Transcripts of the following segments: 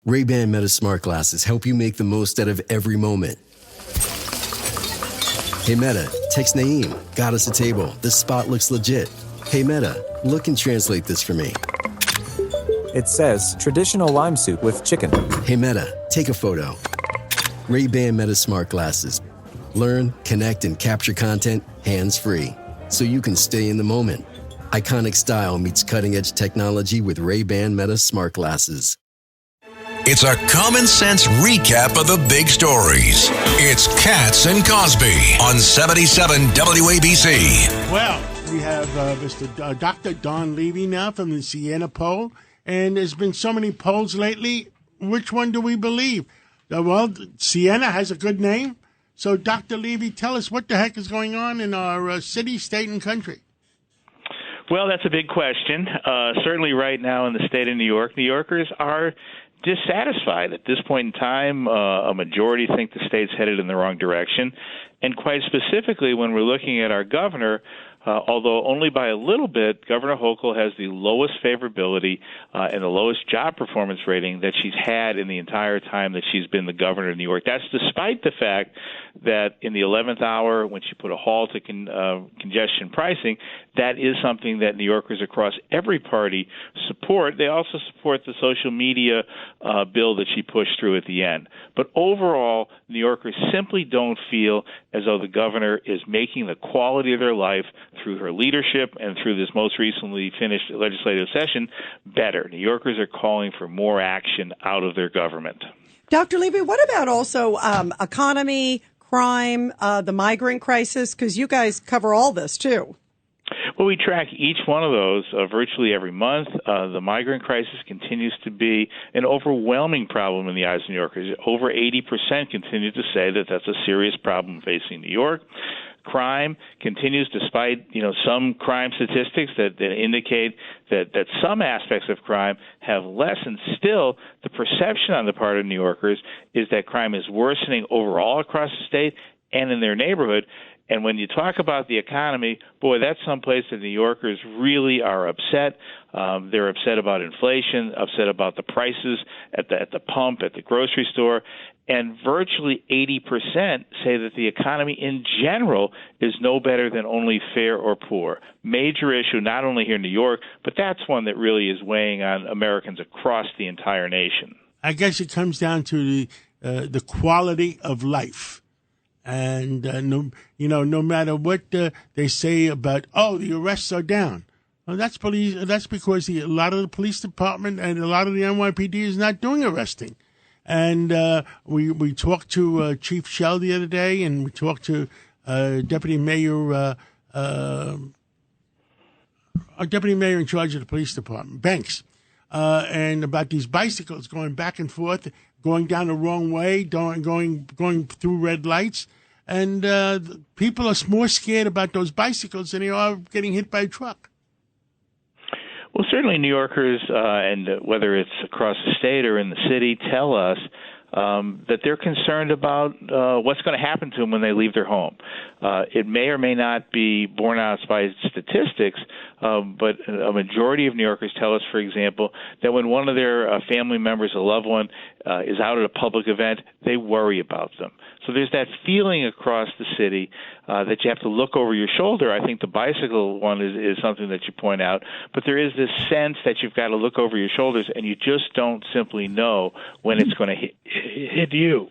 Ray-Ban Meta Smart Glasses help you make the most out of every moment. Hey Meta, text Naeem. Got us a table. This spot looks legit. Hey Meta, look and translate this for me. It says traditional lime soup with chicken. Hey Meta, take a photo. Ray-Ban Meta Smart Glasses. Learn, connect, and capture content hands-free, so you can stay in the moment. Iconic style meets cutting-edge technology with Ray-Ban Meta Smart Glasses. It's a common sense recap of the big stories. It's Katz and Cosby on 77 WABC. Well, we have Dr. Don Levy now from the Siena Poll, and there's been so many polls lately. Which one do we believe? Well, Siena has a good name. So, Dr. Levy, tell us what the heck is going on in our city, state, and country. Well, that's a big question. Certainly right now in the state of New York, New Yorkers are dissatisfied. At this point in time, a majority think the state's headed in the wrong direction. And quite specifically, when we're looking at our governor, although only by a little bit, Governor Hochul has the lowest favorability and the lowest job performance rating that she's had in the entire time that she's been the governor of New York. That's despite the fact that in the 11th hour, when she put a halt to congestion pricing, that is something that New Yorkers across every party support. They also support the social media bill that she pushed through at the end. But overall, New Yorkers simply don't feel as though the governor is making the quality of their life through her leadership and through this most recently finished legislative session better. New Yorkers are calling for more action out of their government. Dr. Levy, what about also economy, crime, the migrant crisis? Because you guys cover all this, too. Well, we track each one of those virtually every month. The migrant crisis continues to be an overwhelming problem in the eyes of New Yorkers. Over 80% continue to say that that's a serious problem facing New York. Crime continues despite, some crime statistics that indicate that some aspects of crime have lessened. Still, the perception on the part of New Yorkers is that crime is worsening overall across the state and in their neighborhood. And when you talk about the economy, boy, that's someplace that New Yorkers really are upset. They're upset about inflation, upset about the prices at the pump, at the grocery store. And virtually 80% say that the economy in general is no better than only fair or poor. Major issue, not only here in New York, but that's one that really is weighing on Americans across the entire nation. I guess it comes down to the quality of life. And, no matter what they say about, the arrests are down. Well, that's because a lot of the police department and a lot of the NYPD is not doing arresting. And we talked to Chief Shell the other day, and we talked to Deputy Mayor in charge of the police department, Banks, and about these bicycles going back and forth, going down the wrong way, going through red lights. And people are more scared about those bicycles than they are getting hit by a truck. Well, certainly New Yorkers, and whether it's across the state or in the city, tell us that they're concerned about what's going to happen to them when they leave their home. It may or may not be borne out by statistics, but a majority of New Yorkers tell us, for example, that when one of their family members, a loved one, is out at a public event, they worry about them. So there's that feeling across the city that you have to look over your shoulder. I think the bicycle one is something that you point out, but there is this sense that you've got to look over your shoulders, and you just don't simply know when it's going to hit you.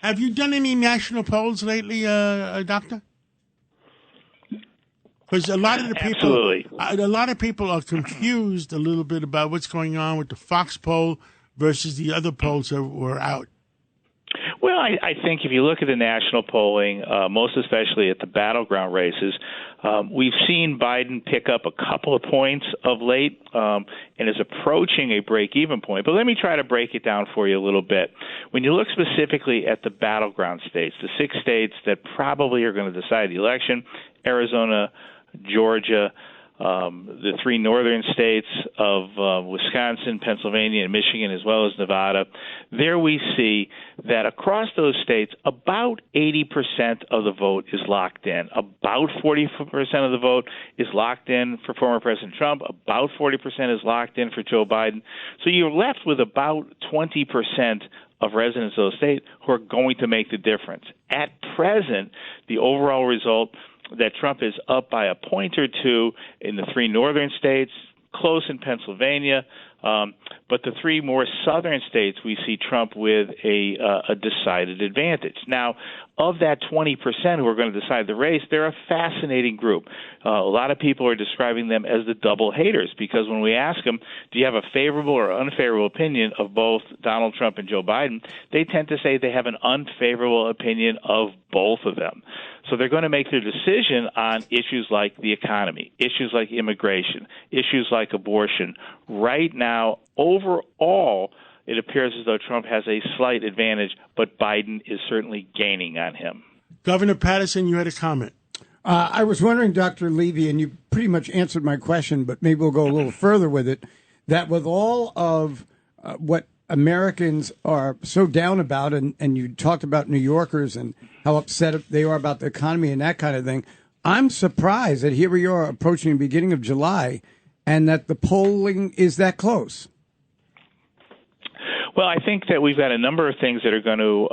Have you done any national polls lately, Doctor? Because a lot of people are confused a little bit about what's going on with the Fox poll versus the other polls that were out. Well, I think if you look at the national polling, most especially at the battleground races, we've seen Biden pick up a couple of points of late and is approaching a break-even point. But let me try to break it down for you a little bit. When you look specifically at the battleground states, the 6 states that probably are going to decide the election, Arizona, Georgia, the three northern states of Wisconsin, Pennsylvania, and Michigan, as well as Nevada, there we see that across those states, about 80% of the vote is locked in. About 40% of the vote is locked in for former President Trump. About 40% is locked in for Joe Biden. So you're left with about 20% of residents of those states who are going to make the difference. At present, the overall result that Trump is up by a point or two in the three northern states, close in Pennsylvania, but the three more southern states, we see Trump with a decided advantage. Now, of that 20% who are going to decide the race, they're a fascinating group. A lot of people are describing them as the double haters, because when we ask them, do you have a favorable or unfavorable opinion of both Donald Trump and Joe Biden, they tend to say they have an unfavorable opinion of both of them. So they're going to make their decision on issues like the economy, issues like immigration, issues like abortion. Right now, overall, it appears as though Trump has a slight advantage, but Biden is certainly gaining on him. Governor Patterson, you had a comment. I was wondering, Dr. Levy, and you pretty much answered my question, but maybe we'll go a little further with it, that with all of what Americans are so down about, and you talked about New Yorkers and how upset they are about the economy and that kind of thing, I'm surprised that here we are approaching the beginning of July and that the polling is that close. Well, I think that we've got a number of things that are going to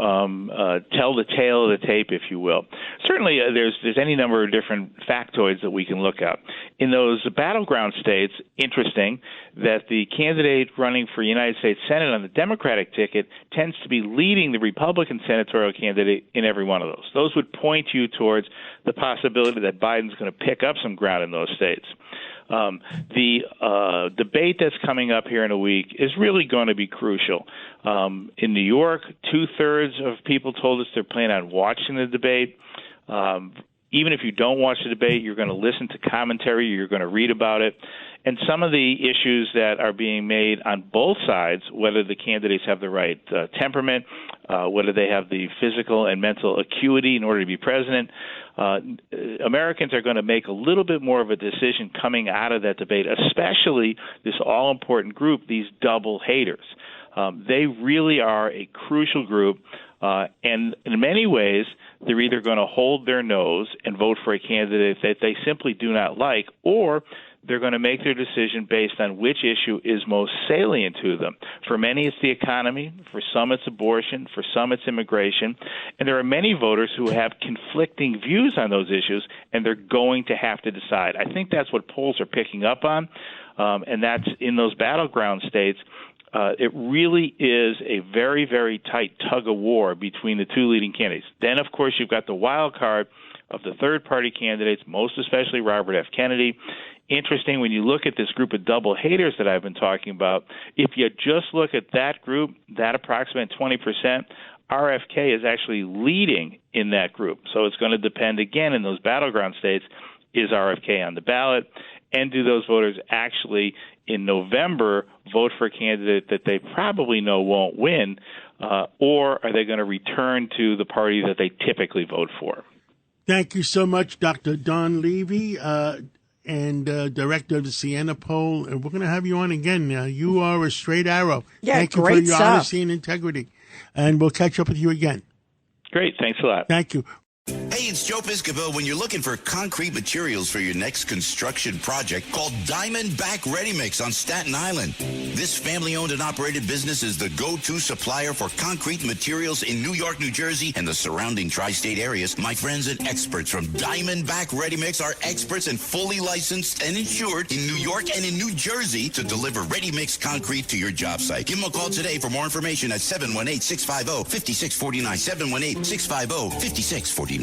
tell the tale of the tape, if you will. Certainly, there's any number of different factoids that we can look at. In those battleground states, interesting that the candidate running for United States Senate on the Democratic ticket tends to be leading the Republican senatorial candidate in every one of those. Those would point you towards the possibility that Biden's going to pick up some ground in those states. The debate that's coming up here in a week is really going to be crucial. In New York, 2/3 of people told us they're planning on watching the debate. Even if you don't watch the debate, you're going to listen to commentary, you're going to read about it. And some of the issues that are being made on both sides, whether the candidates have the right temperament, whether they have the physical and mental acuity in order to be president, Americans are going to make a little bit more of a decision coming out of that debate, especially this all-important group, these double haters. They really are a crucial group, and in many ways, they're either going to hold their nose and vote for a candidate that they simply do not like, or they're going to make their decision based on which issue is most salient to them. For many, it's the economy. For some, it's abortion. For some, it's immigration. And there are many voters who have conflicting views on those issues, and they're going to have to decide. I think that's what polls are picking up on, and that's in those battleground states. It really is a very, very tight tug-of-war between the two leading candidates. Then, of course, you've got the wild card of the third-party candidates, most especially Robert F. Kennedy. Interesting, when you look at this group of double haters that I've been talking about, if you just look at that group, that approximate 20%, RFK is actually leading in that group. So it's going to depend, again, in those battleground states, is RFK on the ballot? And do those voters actually, in November, vote for a candidate that they probably know won't win, or are they going to return to the party that they typically vote for? Thank you so much, Dr. Don Levy, and director of the Siena Poll. And we're going to have you on again. You are a straight arrow. Yeah, Thank you for great your stuff. honesty and integrity. And we'll catch up with you again. Great. Thanks a lot. Thank you. Hey, it's Joe Piscopo. When you're looking for concrete materials for your next construction project, call Diamondback Ready Mix on Staten Island. This family-owned and operated business is the go-to supplier for concrete materials in New York, New Jersey, and the surrounding tri-state areas. My friends and experts from Diamondback Ready Mix are experts and fully licensed and insured in New York and in New Jersey to deliver ready-mix concrete to your job site. Give them a call today for more information at 718-650-5649, 718-650-5649.